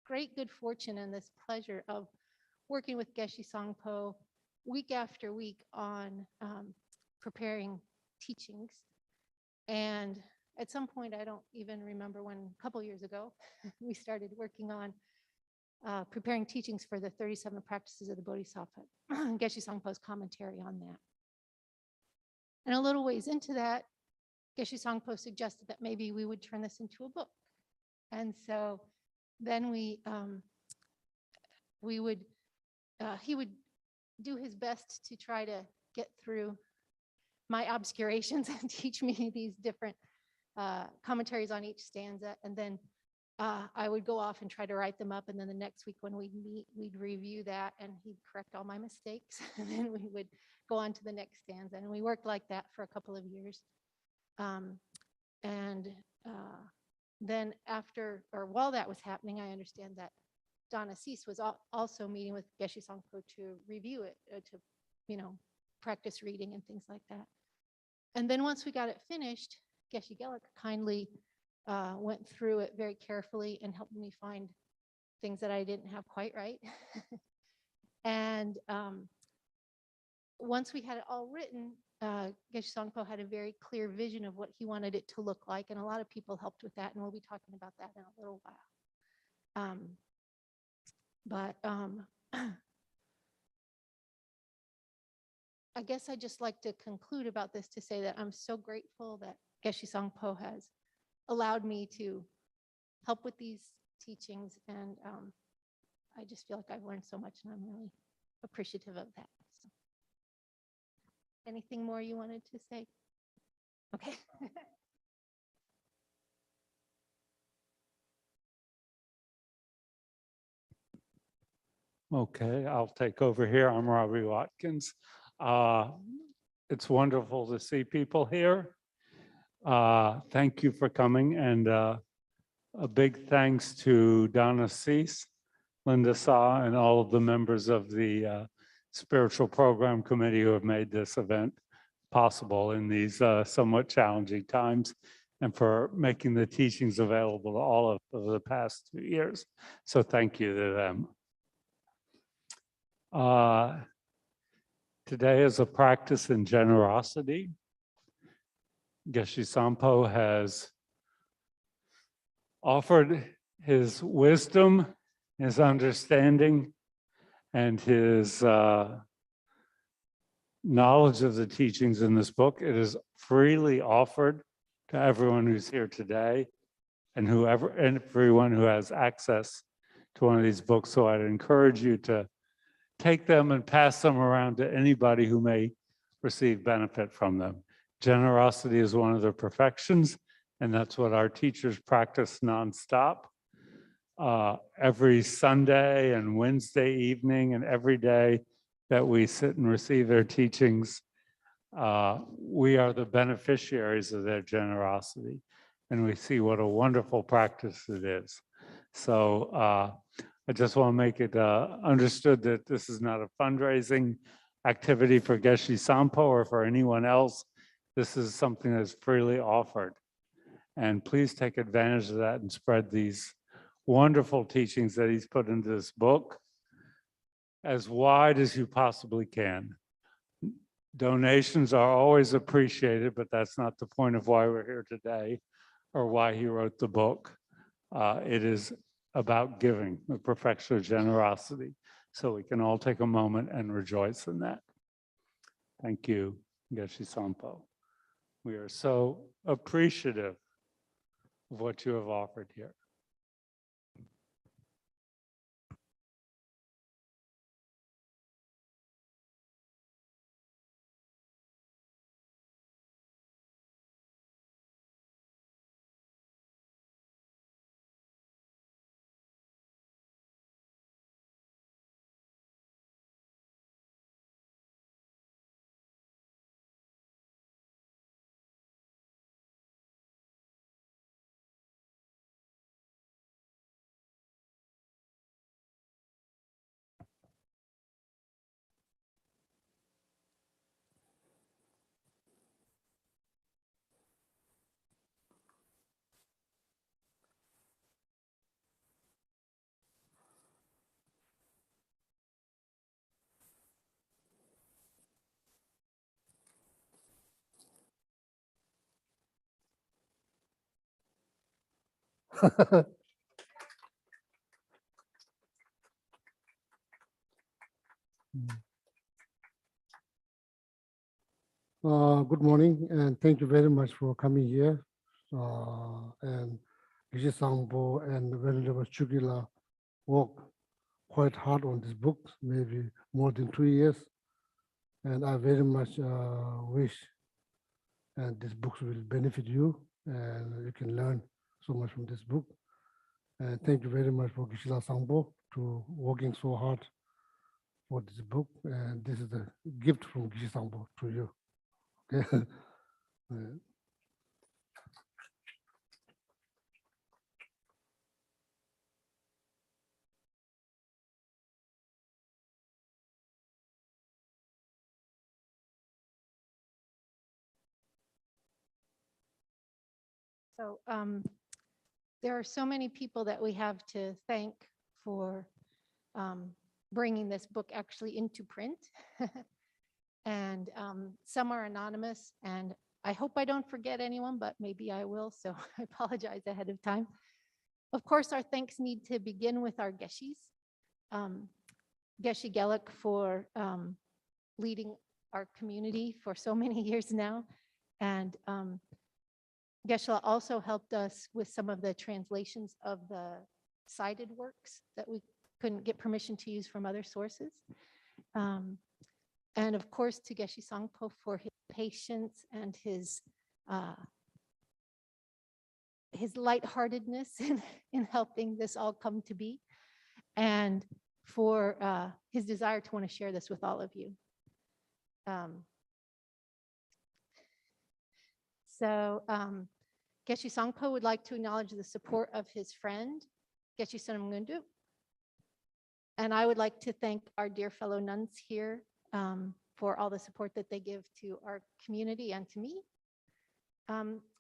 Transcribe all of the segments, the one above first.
great good fortune and this pleasure of working with Geshe Songpo week after week on preparing teachings. And at some point, I don't even remember when, a couple years ago, we started working on preparing teachings for the 37 practices of the Bodhisattva, Geshe Songpo's commentary on that. And a little ways into that, Geshe Songpo suggested that maybe we would turn this into a book. And so then he would do his best to try to get through my obscurations and teach me these different commentaries on each stanza. And then I would go off and try to write them up. And then the next week when we'd meet, we'd review that and he'd correct all my mistakes. And then we would go on to the next stanza. And we worked like that for a couple of years. Then after, or while that was happening, I understand that Donna Cease was also meeting with Geshe Songpo to review it, to, practice reading and things like that. And then once we got it finished, Geshe Geluk kindly went through it very carefully and helped me find things that I didn't have quite right. And once we had it all written, Geshe Songpo had a very clear vision of what he wanted it to look like, and a lot of people helped with that, and we'll be talking about that in a little while. I guess I'd just like to conclude about this to say that I'm so grateful that Geshe Songpo has allowed me to help with these teachings, and I just feel like I've learned so much, and I'm really appreciative of that. So. Anything more you wanted to say? Okay. Okay, I'll take over here. I'm Robbie Watkins. It's wonderful to see people here. Thank you for coming, and a big thanks to Donna Cease, Linda Saw, and all of the members of the Spiritual Program Committee who have made this event possible in these somewhat challenging times, and for making the teachings available to all of over the past 2 years. So thank you to them. Today is a practice in generosity. Geshe Songpo has offered his wisdom, his understanding, and his knowledge of the teachings in this book. It is freely offered to everyone who's here today and everyone who has access to one of these books. So I'd encourage you to take them and pass them around to anybody who may receive benefit from them. Generosity is one of the perfections, and that's what our teachers practice nonstop. Every Sunday and Wednesday evening and every day that we sit and receive their teachings, we are the beneficiaries of their generosity, and we see what a wonderful practice it is. So I just want to make it understood that this is not a fundraising activity for Geshe Songpo or for anyone else. This is something that's freely offered. And please take advantage of that and spread these wonderful teachings that he's put into this book as wide as you possibly can. Donations are always appreciated, but that's not the point of why we're here today or why he wrote the book. It is about giving, the perfection of generosity. So we can all take a moment and rejoice in that. Thank you, Geshe Songpo. We are so appreciative of what you have offered here. Good morning, and thank you very much for coming here. And Geshe Sangpo and Venerable Chugila worked quite hard on this book, maybe more than 2 years. And I very much wish and this book will benefit you, and you can learn so much from this book. And thank you very much for Geshe Sangpo to working so hard for this book. And this is a gift from Geshe Sangpo to you. Okay. So there are so many people that we have to thank for bringing this book actually into print. And some are anonymous, and I hope I don't forget anyone, but maybe I will, so I apologize ahead of time. Of course, our thanks need to begin with our Geshis. Geshe Gelik for leading our community for so many years now. And Geshe also helped us with some of the translations of the cited works that we couldn't get permission to use from other sources. And of course, to Geshe Sangpo for his patience and his lightheartedness in helping this all come to be, and for his desire to want to share this with all of you. Geshe Sangpo would like to acknowledge the support of his friend, Geshe Sonam Ngundu. And I would like to thank our dear fellow nuns here for all the support that they give to our community and to me.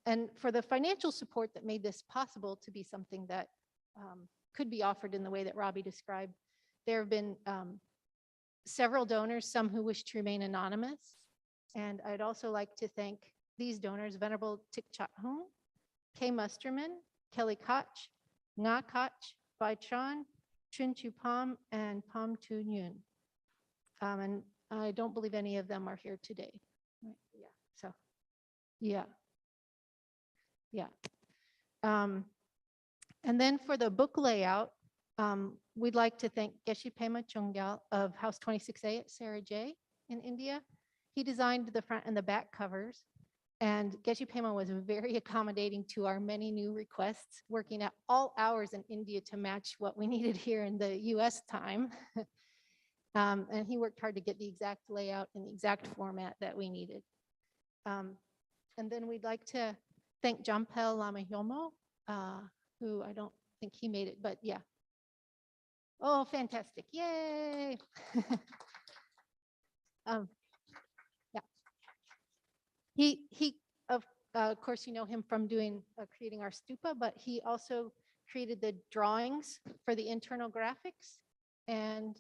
And for the financial support that made this possible to be something that could be offered in the way that Robbie described. There have been several donors, some who wish to remain anonymous. And I'd also like to thank these donors, Venerable Tik Chat Hung, Kay Musterman, Kelly Koch, Nga Koch, Bai Chan, Chun Chu Pam, and Pam Tu Nguyen. And I don't believe any of them are here today. Right? Yeah, so, yeah. Yeah. And then for the book layout, we'd like to thank Geshe Pema Chungyal of House 26A at Sarah J in India. He designed the front and the back covers, and Geshe Pema was very accommodating to our many new requests, working at all hours in India to match what we needed here in the US time. And he worked hard to get the exact layout and the exact format that we needed. And then we'd like to thank Jampel Lamahyomo, who I don't think he made it, but yeah. Oh, fantastic. Yay. Yeah. He of course, you know him from doing creating our stupa, but he also created the drawings for the internal graphics. And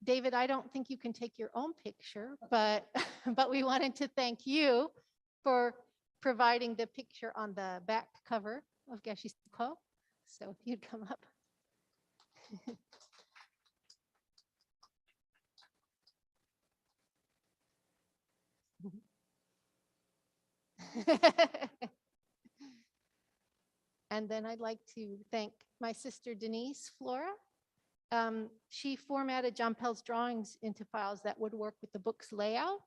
David, I don't think you can take your own picture, but but we wanted to thank you for providing the picture on the back cover of Geshe Sangpo. So if you'd come up. And then I'd like to thank my sister Denise Flora. She formatted Jampel's drawings into files that would work with the book's layout.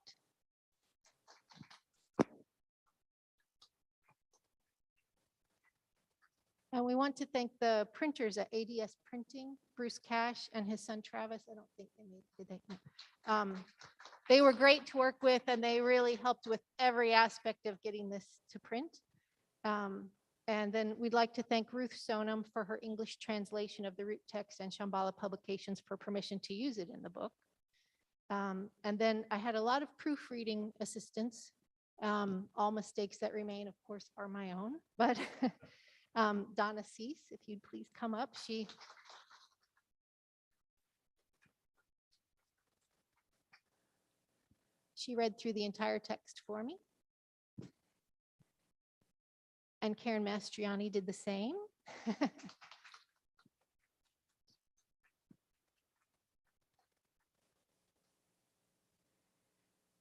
And we want to thank the printers at ADS Printing, Bruce Cash and his son Travis. I don't think they made, did they? No. They were great to work with, and they really helped with every aspect of getting this to print. And then we'd like to thank Ruth Sonam for her English translation of the root text, and Shambhala Publications for permission to use it in the book. And then I had a lot of proofreading assistance. All mistakes that remain, of course, are my own, but Donna Cease, if you'd please come up. She She read through the entire text for me. And Karen Mastriani did the same.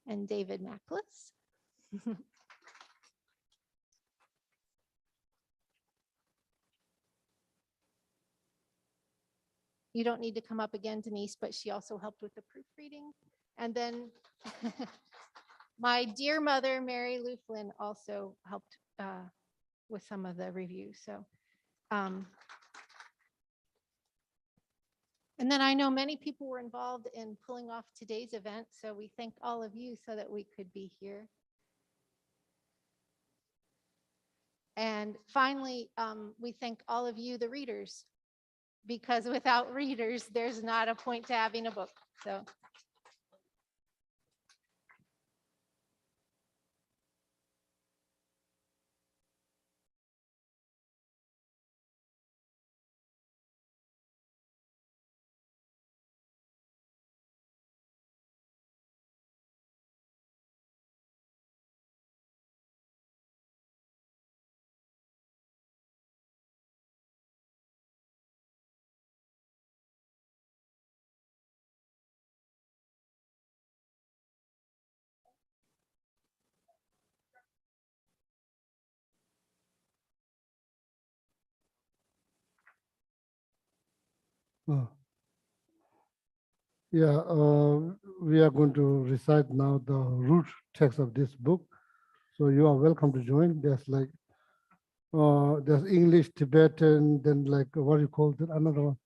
And David Macklis. You don't need to come up again, Denise, but she also helped with the proofreading. And then my dear mother, Mary Lou Flynn, also helped with some of the review. So, and then I know many people were involved in pulling off today's event. So we thank all of you so that we could be here. And finally, we thank all of you, the readers, because without readers, there's not a point to having a book. So. Yeah, we are going to recite now the root text of this book. So you are welcome to join. There's like, there's English, Tibetan, then like what you call it, another one,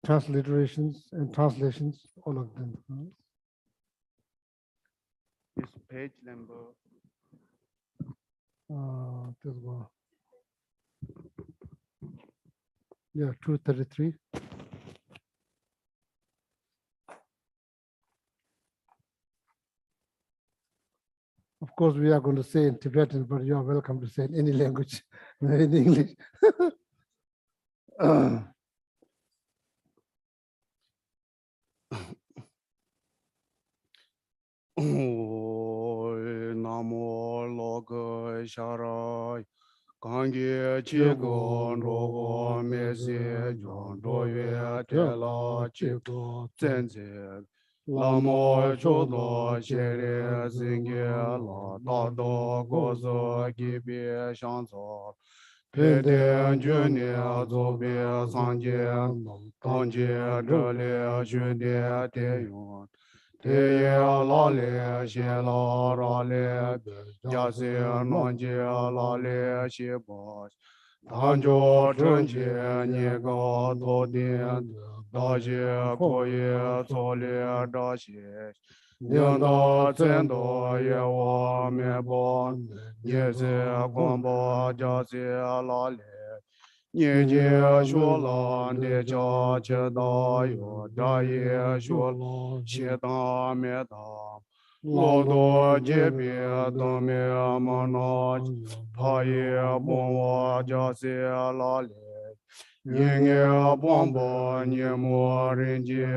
transliterations and translations, all of them. This page number. This one. Yeah, 233. Of course, we are going to say in Tibetan, but you are welcome to say in any language, in English. Namo loga sharai kange chigon rogo mese jon doye tela chigo zenze lamo chodo chere zinge la dado gozo gibi shanzo peden juni zobe sanje tanje dole jude teyon Teye la le she la ra le ja se non je la le she ba tan jo zhen jie nie ga to dian da jie ko ye zo le da xie nian da zhen da ye wa me ba ye se guan ba ja se la le 年节说了，你家知道有这也说了，谢大灭大，老多街边都没么那，他也帮我家些拉嘞，人也帮帮你没人间，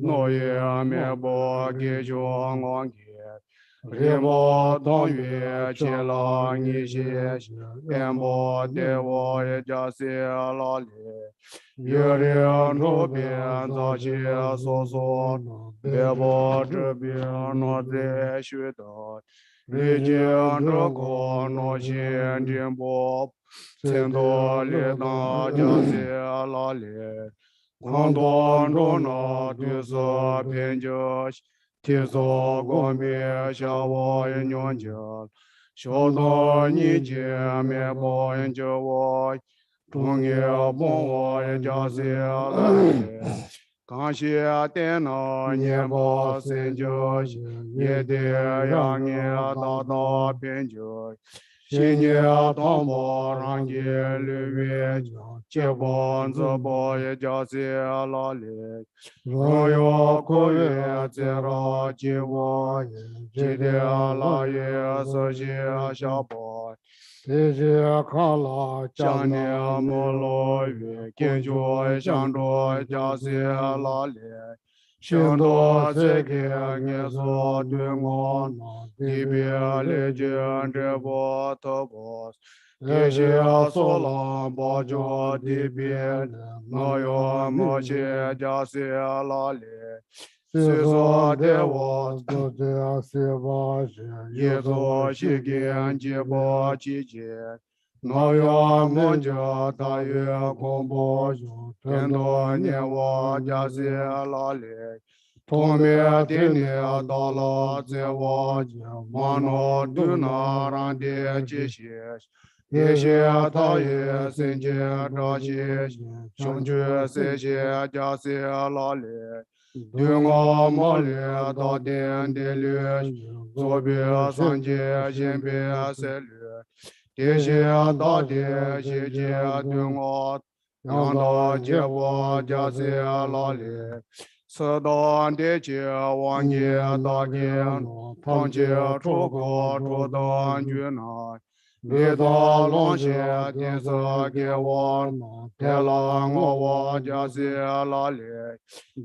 我也没把给着我给。 人把当月去了你些，人把带我一家些拉里，有人这边早些说说，别把这边那在学的，历经这个那些人把，听到里当家些拉里，看到着那就是偏着。 天上光明下我也娘家，小到你见面包人叫我，中夜帮我也家些来，感谢电脑年报三角，也得让你大大变旧，新年当包让你六月，结帮子包也家些老嘞。 荣耀国乐在那结我，今天老爷说些小包，这些看了将年莫老月，感觉想着家些老嘞，行多这个耶稣对我，地别来见这波特波，地下所浪包着地别，那有某些家些拉里，虽说的我都这样写吧，耶稣是根基波季节。那有梦家大约恐怖，天多年我家些拉里。同灭天灭到了在我马诺杜那让的这些，这些他也圣洁这些，兄弟这些家些拉里，对我马里到天的律，左边三界先别塞律，这些大的世界对我，让到结果家些拉里。此当地界王界大界，唐界出国出当居难，历到龙血地色给我，带了我家些拉里，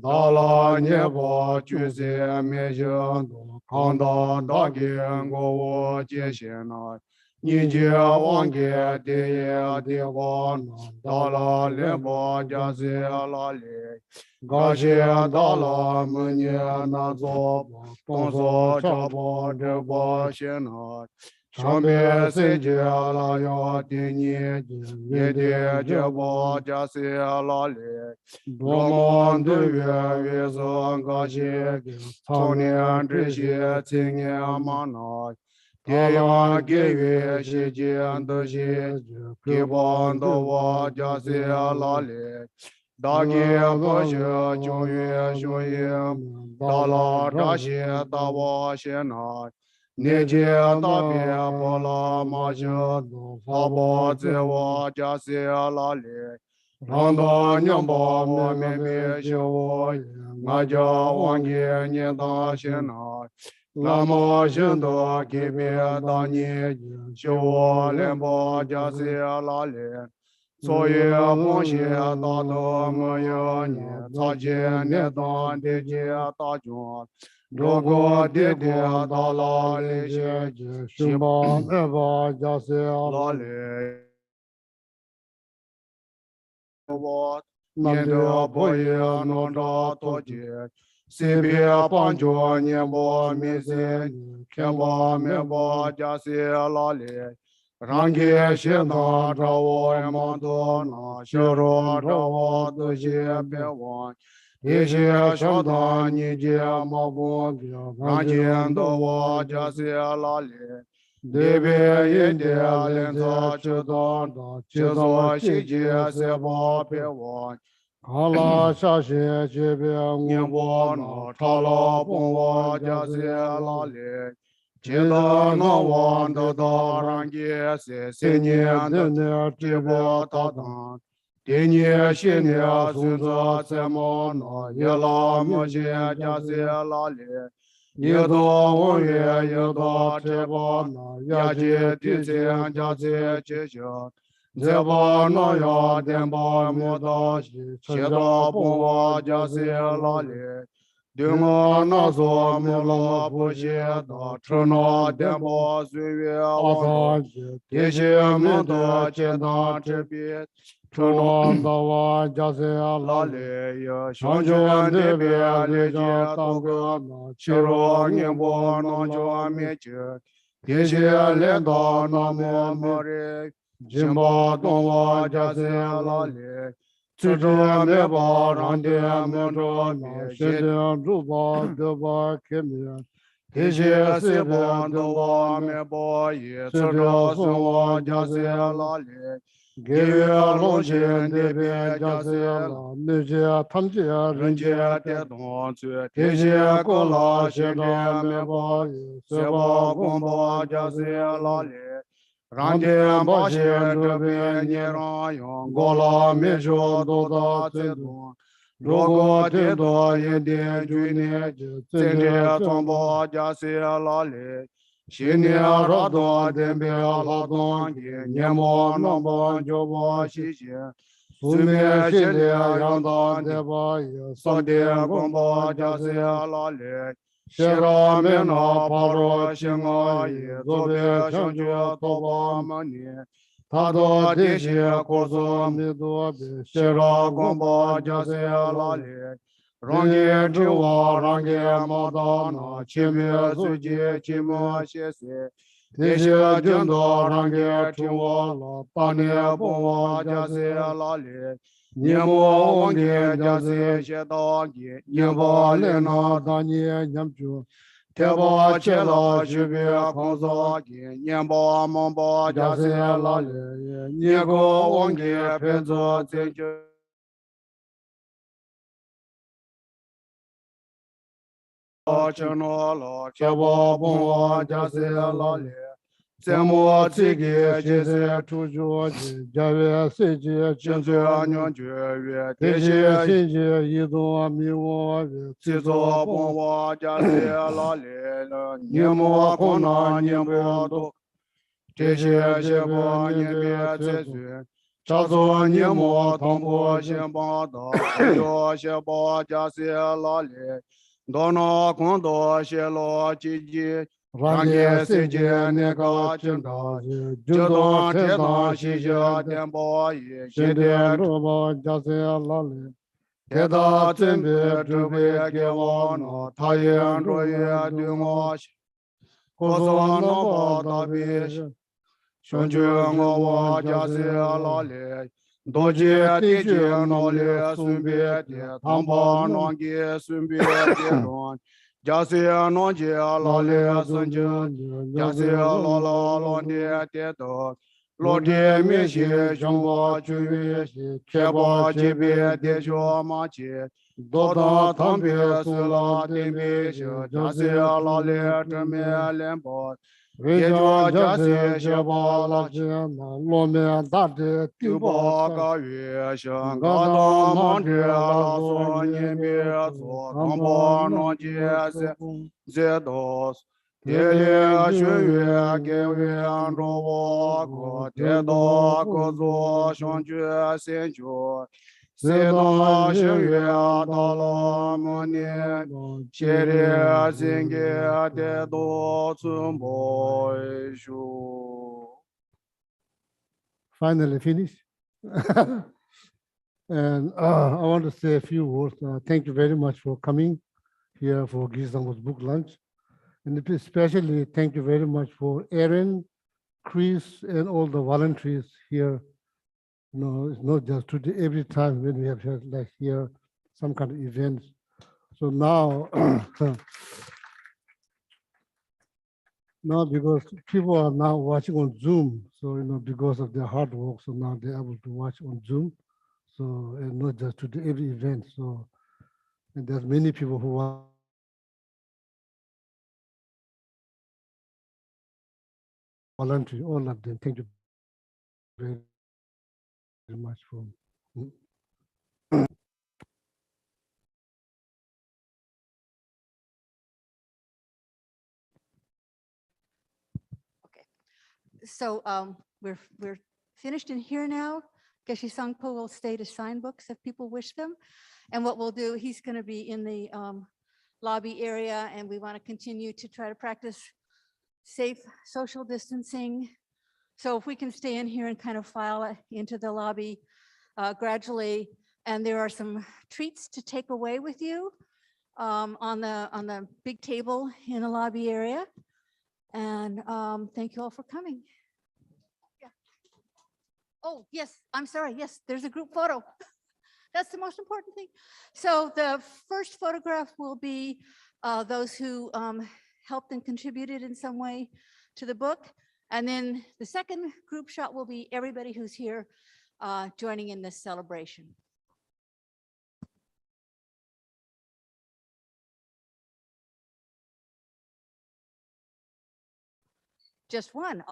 到了年波举些没行，看到大界我界限来。你界王界地业地光，到了联邦家些拉里。感谢大拉门年那座，东所朝波这波先来，上边世界拉要的你的这波加些拉里，罗曼的月上感谢，从年这些青年马来。天阳给予世间的些，给帮的我加些拉里。大吉不学就业学业，大拉这些大我先来，年纪大别不拉马些，他把在我家些拉里，让到娘把我们别学我，俺家王爷年大先来，那么现在给别大年，学我连把家些拉里。所以奉献大多没有你，擦肩的当的接大军，如果爹爹到哪里去，西巴那巴加些哪里？我年的不也能找多节，西边帮助你我面前，天把面把加些哪里？让给现当找我忙多那，小说找我都些别忘，一些小当你姐毛不掉，让见到我家些哪里？那边一点连着就当着，就说细节些把别忘。看了下些这边年我那，查了帮我家些哪里？记得那王的大人也是新年的年这个大当，第年新年孙子在么那一拉么些家些哪里？一到五月一到这把那也接地前家些接下，这把那呀电把么到西，七到帮我家些哪里？对我那座木老不写的，吃那电报岁月往多，这些门的简单之别，吃那的我家些哪里呀？乡亲那边里家当个那，吃了年包那叫面筋，这些领导那么没人，金巴东我家些哪里？吃着面包，让爹们着面，现在主包都把开面，这些西包都把面包也吃着是我家些哪里？给月龙井那边家些哪？那些他们家人家的东西，这些过了现在面包也西包公包家些哪里？让天把些这边你让用过了没说都大最多，如果听到一点去年就今天从把家些哪里？新年啥多天别老当天，年末能帮就把西些，苏灭系列让当的吧也扫地公婆家是老里，西拉米那巴罗西阿伊，左边相聚多巴摩尼，他多地些过索弥多比，西拉公婆家是老里，让给听话，让给马达那，前面随机寂寞些些。那些军刀让给听话了，当年不我家是老里。年末忘记家是些当地，年把来那当年年就，天把切了许别空撒金，年把忙把家是老里，年个忘记陪着在就。天罗了，天把帮我家是老里。怎么这个就是出去的，家园世界现在娘绝月，这些世界移动迷我的，制作帮我家是老里了，年末困难年不多，这些些把年别再说，家做年末同步先把到，要先把家是老里，到那空到些老姐姐。让给世界那个知道，就当天堂西下电报一，现在这把家是老里，天堂准备给我呢，他也着也对我，告诉我那把大别兄弟我家是老里。多姐地区哪里顺便的，他把那给顺便的乱。家是农家老里生经，家是老的跌倒，老的面前想把就业些，看把这边的小马街，到达旁边是老的面前，家是老里正面两包。也叫家是小把老钱那路面大的丢把个月香，个大忙着老说年别做，当把那件事这都是。天天学月给月着我个，天道各做相觉先觉。谁当学月到了末年，写的心给的多存不数。 finally finished. And I want to say a few words. Thank you very much for coming here for Gizang's book lunch. And especially thank you very much for Aaron, Chris, and all the volunteers here. You know, it's not just today, every time when we have had like here, some kind of events. So now, now because people are now watching on Zoom, so, you know, because of their hard work, so now they're able to watch on Zoom. So, and not just today, every event. So, and there's many people who are voluntary, all of them. Thank you very much for. So we're finished in here now. Geshe Sangpo will stay to sign books if people wish them. And what we'll do, he's going to be in the lobby area, and we want to continue to try to practice safe social distancing. So if we can stay in here and kind of file into the lobby gradually. And there are some treats to take away with you on the big table in the lobby area. And thank you all for coming. Yeah. Oh, yes, I'm sorry. Yes, there's a group photo. That's the most important thing. So the first photograph will be those who helped and contributed in some way to the book. And then the second group shot will be everybody who's here joining in this celebration. Just one.